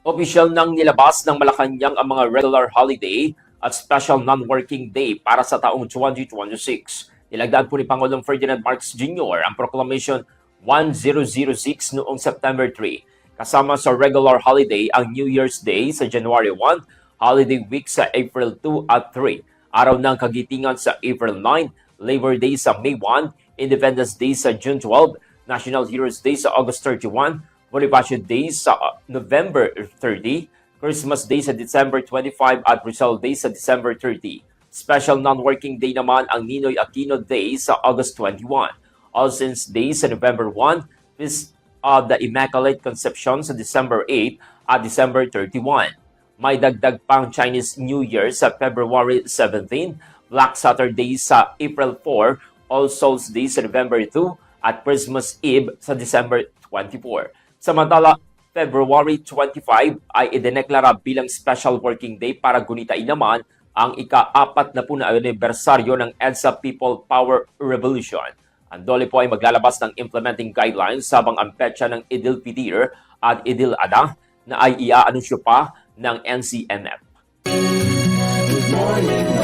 Opisyal nang nilabas ng Malacanang ang mga regular holiday at special non-working day para sa taong 2026. Nilagdaan po ni Pangulong Ferdinand Marcos Jr. ang Proclamation 1006 noong September 3. Kasama sa regular holiday ang New Year's Day sa January 1, Holiday Week sa April 2 at 3, Araw ng Kagitingan sa April 9, Labor Day sa May 1, Independence Day sa June 12, National Heroes Day sa August 31, Bonifacio Day sa November 30, Christmas Day sa December 25 at Rizal Day sa December 30. Special non-working day naman ang Ninoy Aquino Day sa August 21, All Saints Day sa November 1, Feast of the Immaculate Conception sa December 8 at December 31. May dagdag pang Chinese New Year sa February 17, Black Saturday sa April 4, All Souls Day sa November 2 at Christmas Eve sa December 24. Samantala, February 25 ay idineklara bilang special working day para gunitain naman ang ika-4 na anibersaryo ng EDSA People Power Revolution. Ang DOLE po ay maglalabas ng implementing guidelines habang ang petsa ng Idil Fitir at Idil Adha na ay iaanunsyo pa ng NCMF. Good morning.